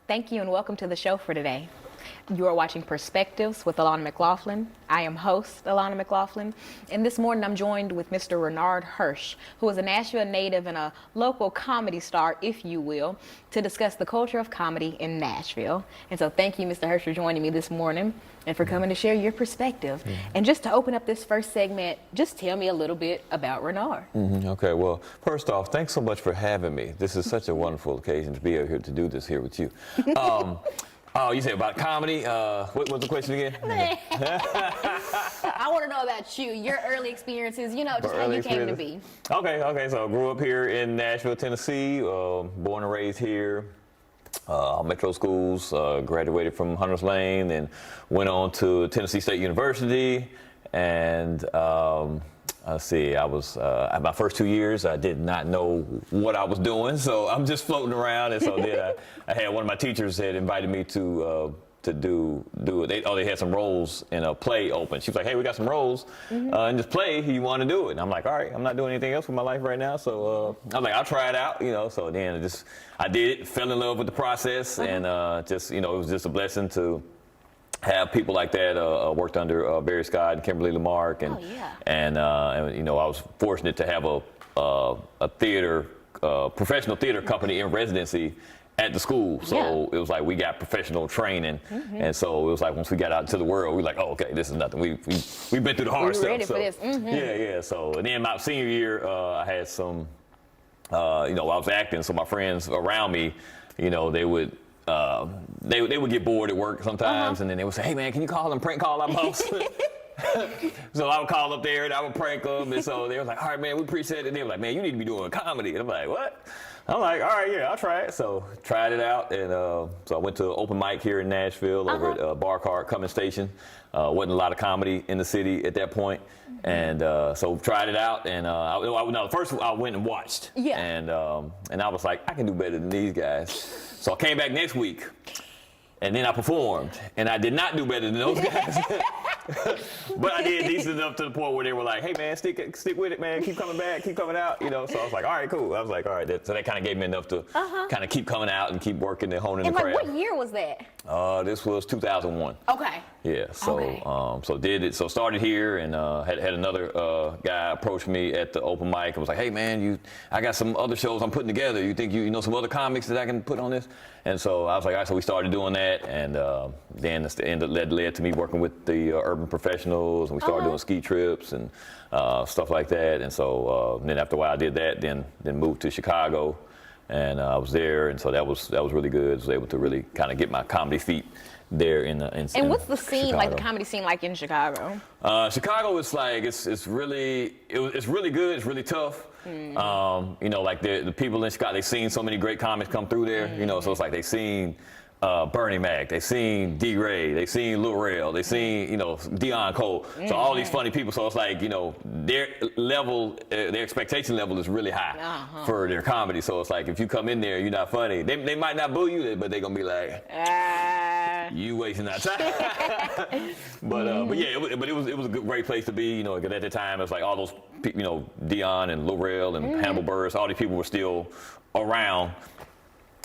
Thank you and welcome to the show for today. You are watching Perspectives with Alana McLaughlin. I am host Alana McLaughlin, and this morning I'm joined with Mr. Renard Hirsch, who is a Nashville native and a local comedy star, if you will, to discuss the culture of comedy in Nashville. And so thank you, Mr. Hirsch, for joining me this morning and for coming to share your perspective. And just to open up this first segment, just tell me a little bit about Renard. Okay, well, first off, thanks so much for having me. This is such a wonderful occasion to be here to do this here with you. Oh, you said about comedy? What was the question again? I want to know about you, your early experiences, you know, just how you came to be. Okay, so I grew up here in Nashville, Tennessee, born and raised here. Metro schools, graduated from Hunters Lane, then went on to Tennessee State University, and let's see, I was, my first 2 years, I did not know what I was doing, so I'm just floating around, and so then I had one of my teachers had invited me to do it. They had some roles in a play open. She was like, hey, we got some roles in this play, you want to do it? And I'm like, all right, I'm not doing anything else with my life right now, so I was like, I'll try it out, you know, so then I did it, fell in love with the process, and just, you know, it was just a blessing to have people like that. Worked under Barry Scott and Kimberly Lamarck, and and you know, I was fortunate to have a theater, professional theater company in residency at the school. So it was like we got professional training, and so it was like once we got out into the world, we were like, oh, okay, this is nothing. We've been through the hard stuff. Ready for this. Yeah. So and then my senior year, I had some, you know, I was acting, so my friends around me, you know, they would get bored at work sometimes, and then they would say, hey man, can you call and prank call our boss? So I would call up there and I would prank them, and so they were like, all right man, we appreciate it. And they were like, man, you need to be doing comedy. And I'm like, what? I'm like, all right, yeah, I'll try it. So tried it out, and so I went to an open mic here in Nashville over at Bar Cart Cumming Station. Wasn't a lot of comedy in the city at that point, and so tried it out. And first I went and watched, and I was like, I can do better than these guys. So I came back next week, and then I performed, and I did not do better than those guys. But I did decent enough to the point where they were like, hey man, stick with it, man, keep coming back, keep coming out, you know. So I was like, all right, cool. I was like, all right, so that kind of gave me enough to kind of keep coming out and keep working and honing the craft. And like, what year was that? This was 2001. Okay. Yeah, so so did it. So started here, and had another guy approach me at the open mic and was like, hey man, I got some other shows I'm putting together. You think you know some other comics that I can put on this? And so I was like, all right, so we started doing that, and then it led to me working with the urban professionals, and we started doing ski trips and stuff like that. And so then after a while I did that, then moved to Chicago, and I was there, and so that was really good. I was able to really kind of get my comedy feet there in what's the scene Chicago. like, the comedy scene like in Chicago? Chicago is like it's really good. It's really tough. You know, like the people in Chicago, they've seen so many great comics come through there. You know, so it's like they've seen Bernie Mac, they've seen D. Ray, they've seen Lil Rel, they've seen, you know, Deion Cole. So all these funny people. So it's like, you know, their level, their expectation level is really high for their comedy. So it's like if you come in there, you're not funny. They might not boo you, but they're gonna be like, you wasting our time. But yeah, it was a great place to be. You know, because at the time it was like all those people, you know, Deion and Lil Rel and Hannibal Buress, all these people were still around.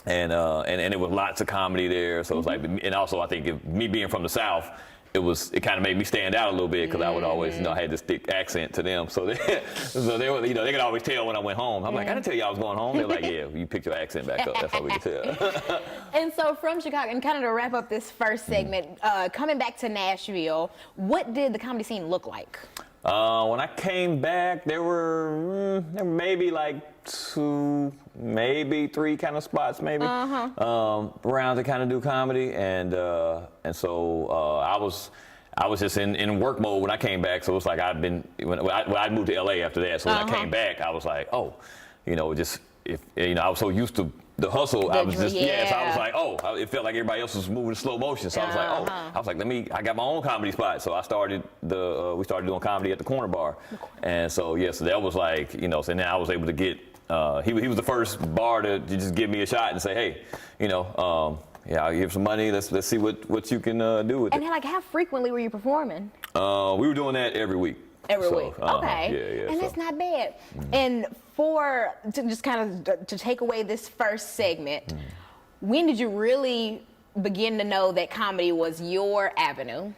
And it was lots of comedy there, so it was like, and also I think me being from the South, it kind of made me stand out a little bit, because I would always, you know, I had this thick accent to them, so they were, you know, they could always tell when I went home. I'm like, I didn't tell you I was going home. They're like, yeah, you picked your accent back up. That's how we could tell. And so from Chicago, and kind of to wrap up this first segment, coming back to Nashville, what did the comedy scene look like? When I came back, there were maybe like 2, maybe 3 kind of spots, maybe around to kind of do comedy, and so I was just in work mode when I came back. So it was like I moved to LA after that. So when I came back, I was like, oh, you know, I was so used to the hustle. I was just so I was like, oh, it felt like everybody else was moving in slow motion. So I was like, I got my own comedy spot. So I started we started doing comedy at the Corner Bar, and so so that was like, you know, so now I was able to get. He was the first bar to just give me a shot and say, hey, you know, I'll give some money. Let's see what you can do with it. And like, how frequently were you performing? We were doing that every week. Every week. Okay. Yeah. And that's not bad. And to just kind of to take away this first segment, when did you really begin to know that comedy was your avenue?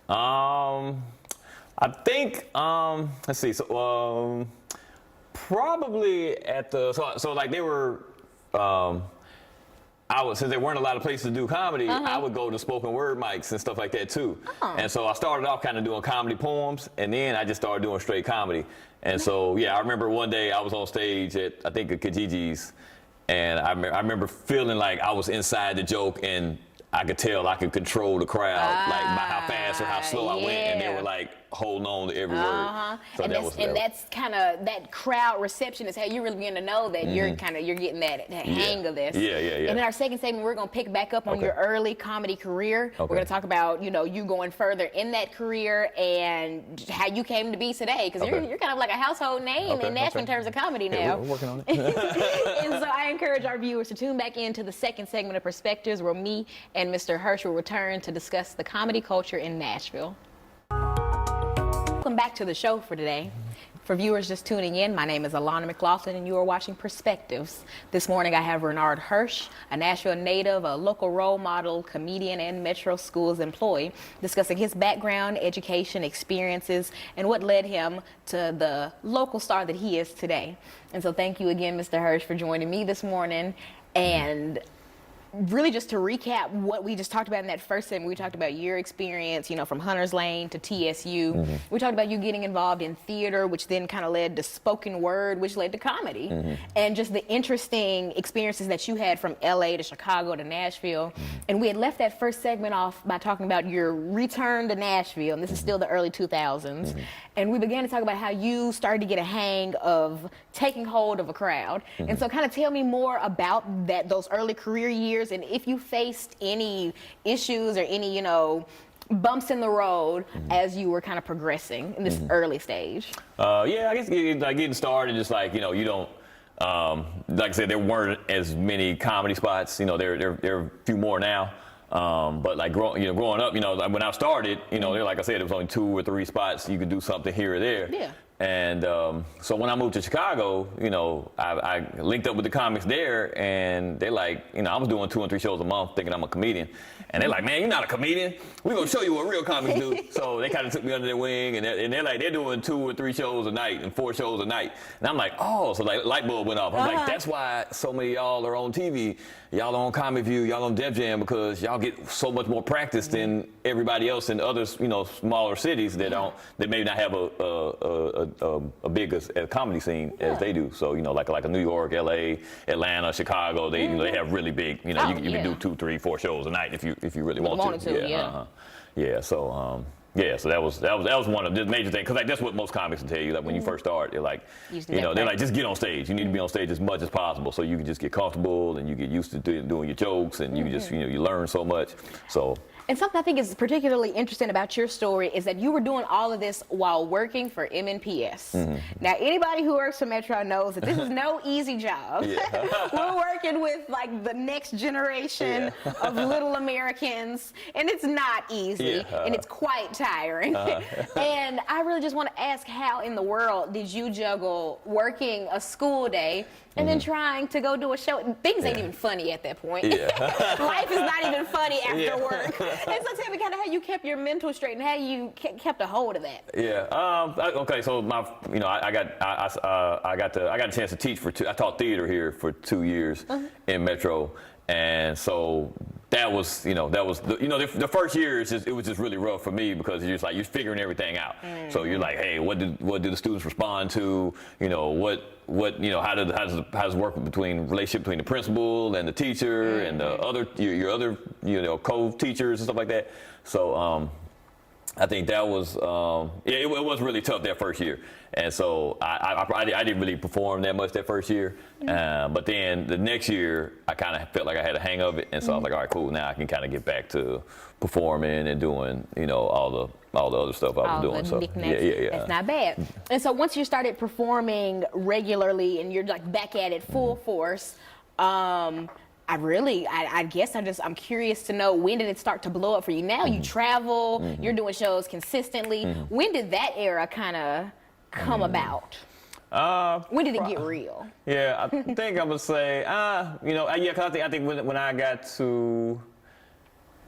I think, let's see, so probably at the, so like they were, since there weren't a lot of places to do comedy, I would go to spoken word mics and stuff like that too. And so I started off kind of doing comedy poems, and then I just started doing straight comedy. And so, yeah, I remember one day I was on stage at, I think, at Kijiji's, and I remember feeling like I was inside the joke, and I could tell I could control the crowd, like by how fast or how slow I went, and they were like holding on to every word. So that's kind of that crowd reception is how you really begin to know that you're getting that hang of this. Yeah. And in our second segment, we're gonna pick back up on your early comedy career. We're gonna talk about you going further in that career and how you came to be today, because you're kind of like a household name in Nashville in terms of comedy now. Yeah, we're working on it. And so I encourage our viewers to tune back into the second segment of Perspectives, where me and Mr. Hirsch will return to discuss the comedy culture in Nashville. Welcome back to the show for today. For viewers just tuning in, my name is Alana McLaughlin, and you are watching Perspectives. This morning I have Renard Hirsch, a Nashville native, a local role model, comedian, and Metro Schools employee, discussing his background, education, experiences, and what led him to the local star that he is today. And so thank you again, Mr. Hirsch, for joining me this morning. And really, just to recap what we just talked about in that first segment, we talked about your experience, from Hunter's Lane to TSU. We talked about you getting involved in theater, which then kind of led to spoken word, which led to comedy. And just the interesting experiences that you had from LA to Chicago to Nashville. And we had left that first segment off by talking about your return to Nashville, and this is still the early 2000s. And we began to talk about how you started to get a hang of taking hold of a crowd. And so kind of tell me more about those early career years, and if you faced any issues or any, bumps in the road as you were kind of progressing in this early stage. Yeah, I guess getting started, just like, you don't, like I said, there weren't as many comedy spots. There are a few more now. But like growing up, like when I started, like I said, there was only 2 or 3 spots you could do something here or there. Yeah. And so when I moved to Chicago, I linked up with the comics there, and they're like, I was doing 2 and 3 shows a month thinking I'm a comedian. And they're like, man, you're not a comedian. We're going to show you what real comics do. So they kind of took me under their wing, and they're like, they're doing 2 or 3 shows a night and 4 shows a night. And I'm like, oh, so like light bulb went off. I was like, that's why so many of y'all are on TV. Y'all are on Comedy View, y'all on Def Jam, because y'all get so much more practice than everybody else in other, smaller cities that maybe not have a big a comedy scene as they do. So, like a New York, LA, Atlanta, Chicago, they have really big, you can do 2, 3, 4 shows a night if you really want to. Yeah. So so that was one of the major things, because like that's what most comics will tell you. Like when you first start, they're like, they're like, just get on stage. You need to be on stage as much as possible, so you can just get comfortable and you get used to doing your jokes, and you can just you learn so much. So. And something I think is particularly interesting about your story is that you were doing all of this while working for MNPS. Now, anybody who works for Metro knows that this is no easy job. We're working with like the next generation of little Americans, and it's not easy, and it's quite tiring. And I really just want to ask, how in the world did you juggle working a school day and then trying to go do a show? Things ain't even funny at that point. Life is not even funny after work. And so tell me kind of how you kept your mental straight and how you kept a hold of that. Okay. So I got a chance to teach I taught theater here for 2 years in Metro, and so that was the first year it was just really rough for me, because you're just like, you're figuring everything out. So you're like, hey, what do the students respond to? How does it work relationship between the principal and the teacher and the your other co-teachers and stuff like that. So I think that was it was really tough that first year, and so I didn't really perform that much that first year. But then the next year I kind of felt like I had a hang of it, and so I was like, all right, cool, now I can kind of get back to performing and doing all the other stuff I was doing. So yeah, that's not bad. And so once you started performing regularly and you're like back at it full force, I'm curious to know, when did it start to blow up for you? Now you travel, you're doing shows consistently. When did that era kind of come about? When did it get real? Yeah, I think I would say, yeah, because I think when I got to,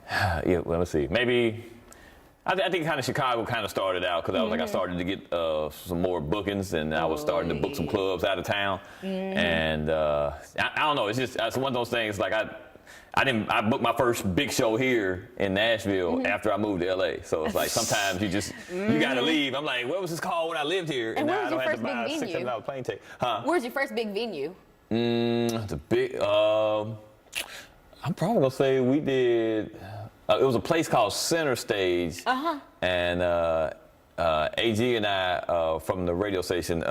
yeah, well, let's see, maybe, I think kind of Chicago kind of started out because I was like, I started to get some more bookings, and I was starting to book some clubs out of town, and I don't know, it's one of those things, like I booked my first big show here in Nashville after I moved to LA. So it's like sometimes you gotta leave. I'm like, what was this called when I lived here? And now where was I don't your have to first buy big a venue? $600 plane ticket. Huh? Where's your first big venue? The big, I'm probably gonna say we did, it was a place called Center Stage. And AG and I from the radio station,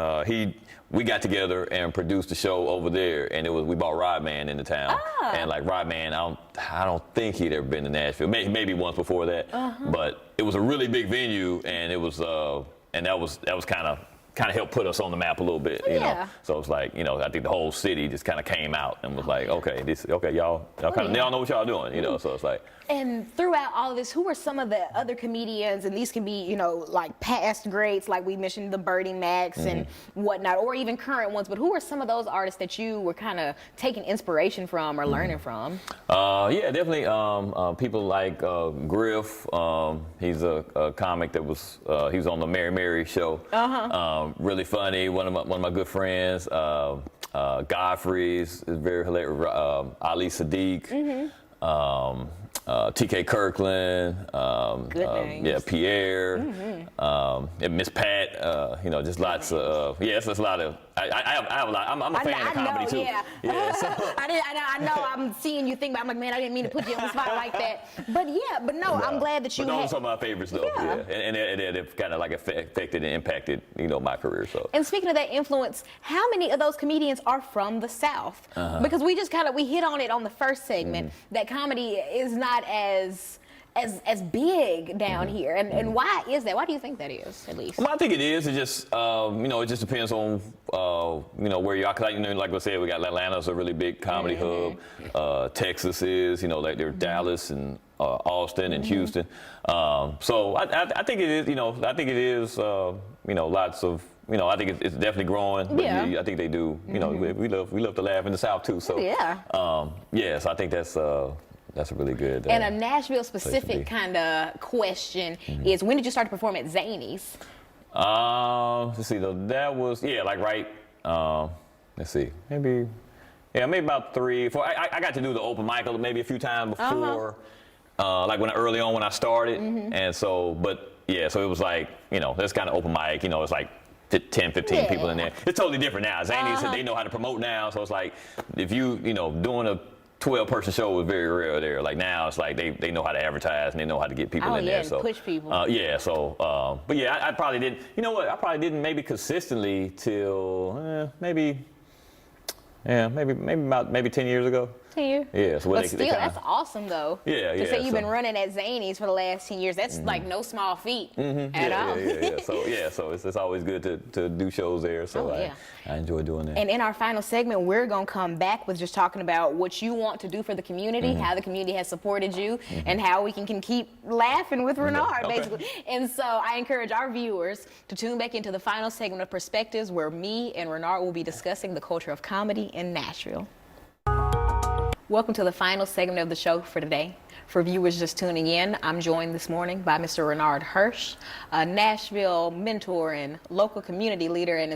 we got together and produced the show over there, and we brought Rodman into town, and like Rodman, I don't think he'd ever been to Nashville, maybe once before that, but it was a really big venue, and it was and that was kind of helped put us on the map a little bit, you know. So it's like, I think the whole city just kind of came out and was like, okay, y'all know what y'all doing, So it's like. And throughout all of this, who are some of the other comedians, and these can be, like past greats, like we mentioned the Bertie Macs and whatnot, or even current ones, but who are some of those artists that you were kind of taking inspiration from or learning from? Yeah, definitely people like Griff. He's a comic that he was on the Mary Mary show. Really funny, one of my good friends. Godfrey's is very hilarious. Ali Sadiq. TK Kirkland, yeah, Pierre, and Miss Pat, just lots of, it's just a lot of, I have a lot, I'm a fan of comedy too. Yeah, so. I know, I'm seeing you think, but I'm like, man, I didn't mean to put you on the spot like that. But no, I'm glad that you But those are some of my favorites though, and they've kind of like affected and impacted, my career, so. And speaking of that influence, how many of those comedians are from the South? Because we just we hit on it on the first segment, that comedy is not as big down here, and why is that? Why do you think that is, at least? Well, I think it is. It just, it just depends on, where you are. Cause like I said, we got Atlanta's a really big comedy hub. Texas is, like there's Dallas and Austin and Houston. So I think it is. I think it is. Lots of. I think it's definitely growing. But I think they do. We love to laugh in the South too. So so I think that's a really good. And a Nashville specific kind of question is, when did you start to perform at Zany's? Let's see, though, that was, like right, let's see, maybe about 3, 4. I got to do the open mic maybe a few times before, like early on when I started. And so, so it was like, that's kind of open mic, it's like 10, 15 people in there. It's totally different now. Zany's, they know how to promote now. So it's like, if doing a 12-person show was very rare there. Like now, it's like they know how to advertise and they know how to get people in there. So push people. But I probably didn't. You know what? I probably didn't maybe consistently till maybe about 10 years ago. 10 years? Yeah. So but still, that's awesome though. To say you've been running at Zany's for the last 10 years, that's like no small feat at all. So it's always good to do shows there. So I enjoy doing that. And in our final segment, we're gonna come back with just talking about what you want to do for the community, how the community has supported you, and how we can keep laughing with Renard, basically. And so I encourage our viewers to tune back into the final segment of Perspectives, where me and Renard will be discussing the culture of comedy in Nashville. Welcome to the final segment of the show for today. For viewers just tuning in, I'm joined this morning by Mr. Renard Hirsch, a Nashville mentor and local community leader and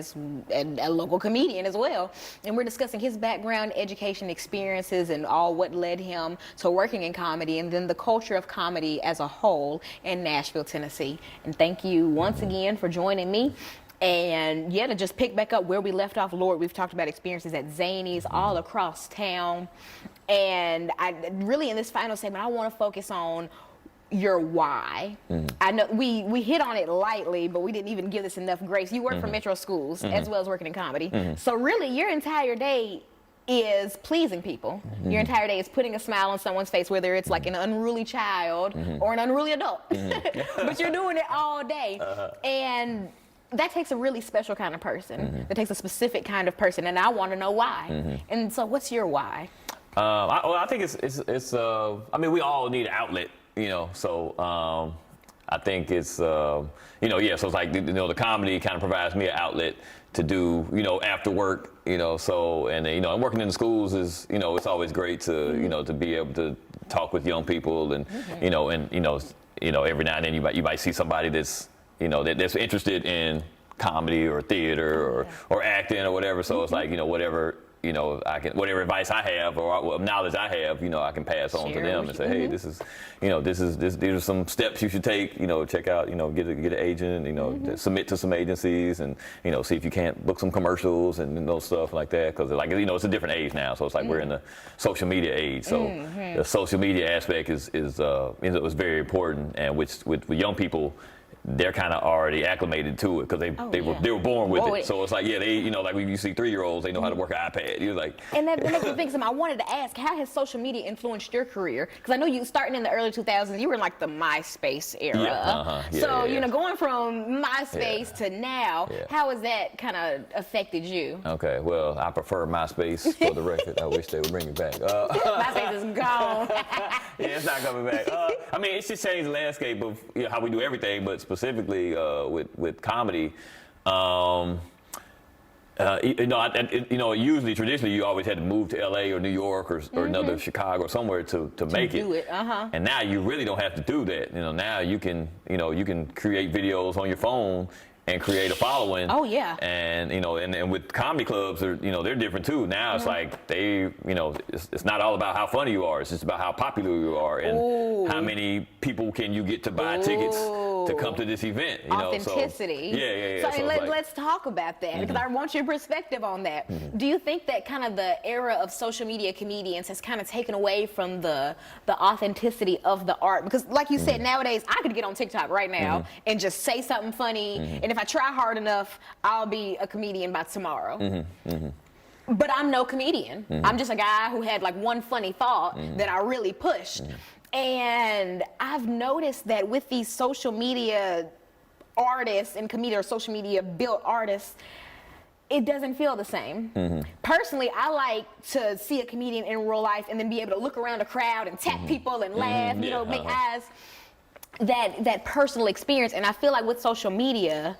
a local comedian as well. And we're discussing his background, education experiences, and all what led him to working in comedy, and then the culture of comedy as a whole in Nashville, Tennessee. And thank you once again for joining me. And to just pick back up where we left off, Lord, we've talked about experiences at Zany's all across town. And I really, in this final segment, I want to focus on your why. I know we hit on it lightly, but we didn't even give this enough grace. You work for Metro Schools as well as working in comedy. So really, your entire day is pleasing people. Your entire day is putting a smile on someone's face, whether it's like an unruly child or an unruly adult. But you're doing it all day. And that takes a really special kind of person. That takes a specific kind of person, and I want to know why. And so what's your why? I think it's I mean, we all need an outlet, so I think it's, you know, yeah, so it's like, you know, the comedy kind of provides me an outlet to do, you know, after work, you know, so, and, you know, and working in the schools is, you know, it's always great to, you know, to be able to talk with young people and, you know, and, you know, every now and then you might see somebody that's, you know, that's interested in comedy or theater or acting or whatever. So it's like, you know, whatever, you know, whatever advice I have or knowledge I have, you know, I can pass on to them and say, hey, this is, you know, these are some steps you should take, you know, check out, you know, get an agent, you know, submit to some agencies and, you know, see if you can't book some commercials and those stuff like that. Cause like, you know, it's a different age now. So it's like we're in the social media age. So the social media aspect is very important. And with young people, they're kind of already acclimated to it because they were born with it. So it's like, yeah, they, you know, like when you see 3-year-olds, they know how to work an iPad. You're like, and that makes me think something. I wanted to ask, how has social media influenced your career? Because I know you starting in the early 2000s, you were in like the MySpace era. You know, going from MySpace to now, how has that kind of affected you? Okay, well, I prefer MySpace for the record. I wish they would bring it back. MySpace is gone. Yeah, it's not coming back. I mean, it's just changed the landscape of, you know, how we do everything, but specifically with comedy, you know, usually traditionally you always had to move to LA or New York or another Chicago or somewhere to make it. And now you really don't have to do that. You know, now you can create videos on your phone and create a following. Oh yeah. And you know, and with comedy clubs, they're different too. Now it's like you know, it's not all about how funny you are. It's just about how popular you are and how many people can you get to buy tickets to come to this event. You Authenticity. Know, so, yeah. So, let's talk about that because I want your perspective on that. Do you think that kind of the era of social media comedians has kind of taken away from the authenticity of the art? Because like you said, nowadays I could get on TikTok right now and just say something funny, and if I try hard enough, I'll be a comedian by tomorrow. But I'm no comedian. I'm just a guy who had like one funny thought that I really pushed. And I've noticed that with these social media artists and comedians or social media built artists, it doesn't feel the same. Personally, I like to see a comedian in real life and then be able to look around a crowd and tap people and laugh, you know, make eyes. That personal experience. And I feel like with social media,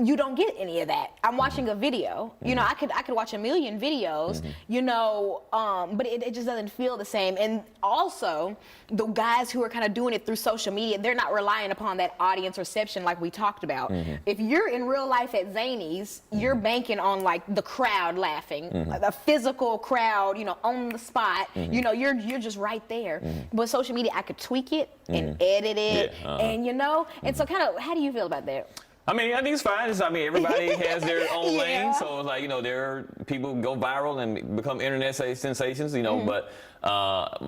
you don't get any of that. I'm watching a video. You know, I could watch a million videos, you know, but it just doesn't feel the same. And also, the guys who are kind of doing it through social media, they're not relying upon that audience reception like we talked about. If you're in real life at Zany's, you're banking on like the crowd laughing, the physical crowd, you know, on the spot. You know, you're just right there. But social media, I could tweak it and edit it, and you know, and so kind of, how do you feel about that? I mean, I think it's fine. I mean, everybody has their own lane, so it's like, you know, there are people who go viral and become internet sensations, you know, but,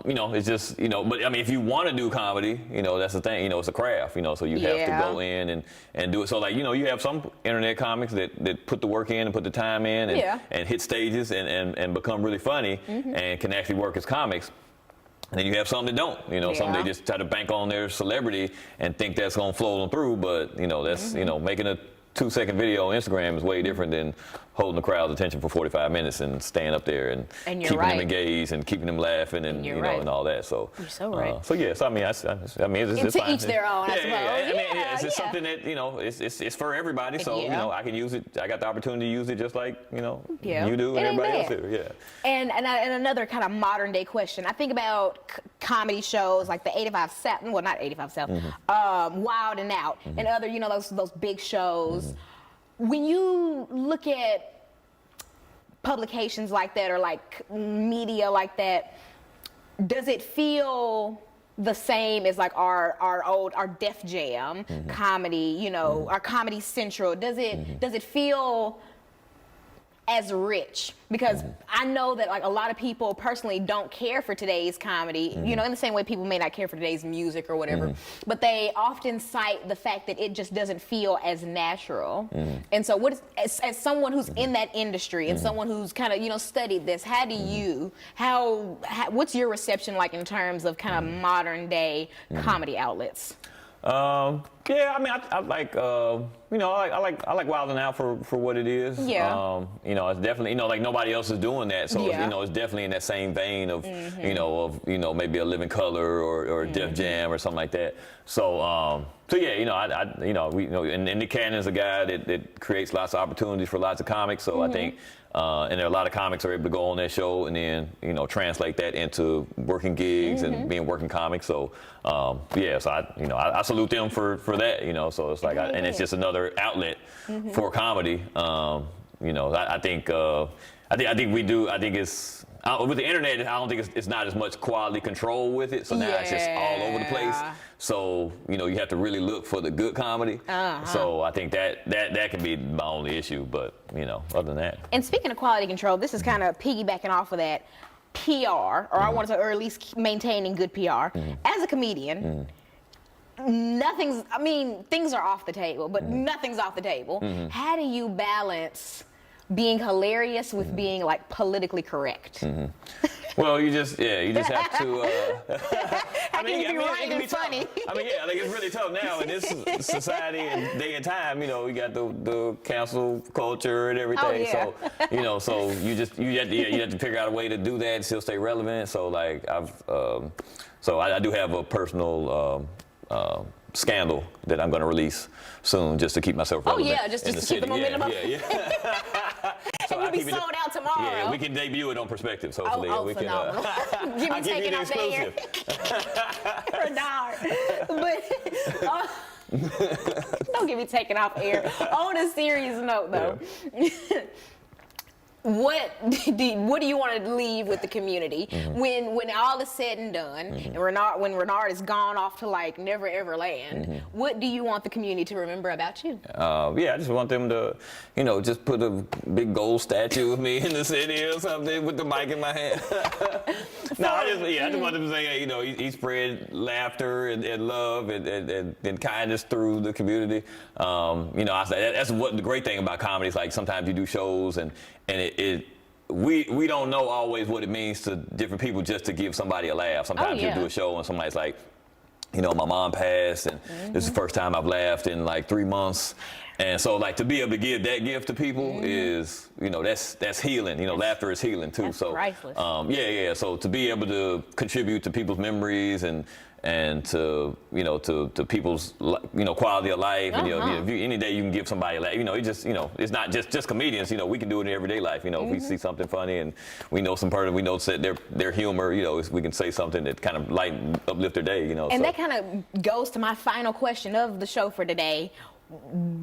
you know, it's just, you know, but I mean, if you want to do comedy, you know, that's the thing, you know, it's a craft, you know, so you have to go in and do it. So like, you know, you have some internet comics that put the work in and put the time in and hit stages and become really funny and can actually work as comics. And then you have some that don't, you know, some they just try to bank on their celebrity and think that's going to flow them through. But, you know, that's, you know, making a 2-second video on Instagram is way different than holding the crowd's attention for 45 minutes and staying up there and keeping them engaged and keeping them laughing and you know and all that. So you're so right. So yes, I mean, it's to fine. Each their own, I suppose. It's just something that, you know, it's for everybody. So you know, I can use it. I got the opportunity to use it just like, you know, you do and everybody else do. Yeah. And another kind of modern day question. I think about comedy shows like the 85 South, well, not 85 South, Wild and Out, and other, you know, those big shows. When you look at publications like that or like media like that, does it feel the same as like our Def Jam comedy, you know, our Comedy Central? Does it feel as rich? Because I know that like a lot of people personally don't care for today's comedy, you know, in the same way people may not care for today's music or whatever, but they often cite the fact that it just doesn't feel as natural. And so what is, as someone who's in that industry and someone who's kind of, you know, studied this, how do you, what's your reception like in terms of kind of modern day comedy outlets? Yeah, I mean, I like, you know, I like Wild 'N Out for what it is. Yeah. You know, it's definitely, you know, like nobody else is doing that, so it's, you know, it's definitely in that same vein of, you know, maybe a Living Color or Def Jam or something like that. So, So yeah, and Nick Cannon's a guy that creates lots of opportunities for lots of comics. So I think, and there are a lot of comics are able to go on that show and then translate that into working gigs and being working comics. So yeah, so I salute them for that. So it's like, and it's just another outlet for comedy. I think we do. I think it's. With the internet, I don't think it's not as much quality control with it. So now it's just all over the place. So you have to really look for the good comedy. So I think that can be my only issue. But other than that. And speaking of quality control, this is kind of piggybacking off of that PR, or I want to say, or at least maintaining good PR. As a comedian. Things are off the table, but nothing's off the table. How do you balance being hilarious with being like politically correct? Well, you just have to. How can you be right and funny? I think it's really tough now in this society and day and time. We got the cancel culture and everything. Oh, yeah. So you have to figure out a way to do that and still stay relevant. So like I do have a personal scandal that I'm going to release soon just to keep myself relevant. Oh yeah, just to keep the momentum up. Yeah. So and you'll be sold out tomorrow. Yeah, we can debut it on Perspectives, hopefully. Oh, we phenomenal. Give me taking off the air. Renard. But don't get me taken off air. On a serious note, though. Yeah. What do you want to leave with the community when all is said and done, and when Renard is gone off to like never ever land? What do you want the community to remember about you? I just want them to, just put a big gold statue of me in the city or something with the mic in my hand. I just want them to say, hey, he spread laughter and love and kindness through the community. I say that's what the great thing about comedy is. Like sometimes you do shows and we don't know always what it means to different people just to give somebody a laugh. Sometimes you do a show and somebody's like, my mom passed and this is the first time I've laughed in like 3 months. And so like to be able to give that gift to people is, that's healing. Laughter is healing too. That's priceless. So to be able to contribute to people's memories and to to people's quality of life, and any day you can give somebody a laugh, it's not just comedians, we can do it in everyday life. If we see something funny and we know some person, we know their humor, we can say something that kind of uplift their day, And that kind of goes to my final question of the show for today.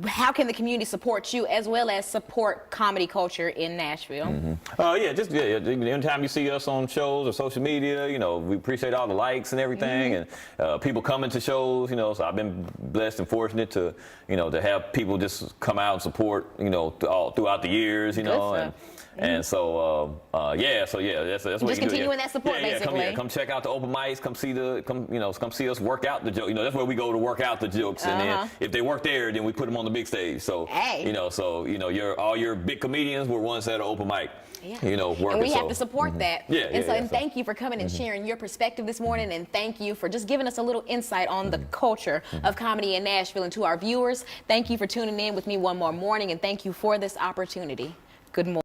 How can the community support you as well as support comedy culture in Nashville? Anytime you see us on shows or social media, we appreciate all the likes and everything, and people coming to shows, so I've been blessed and fortunate to have people just come out and support, all throughout the years, and so that's what just you can continuing that support, basically. Come check out the open mics, come see us work out the joke. That's where we go to work out the jokes, and then if they work there, then we put them on the big stage. So all your big comedians were ones that are open mic. Working. And we have to support that. And thank you for coming and sharing your perspective this morning, and thank you for just giving us a little insight on the culture of comedy in Nashville. And to our viewers, thank you for tuning in with me one more morning, and thank you for this opportunity. Good morning.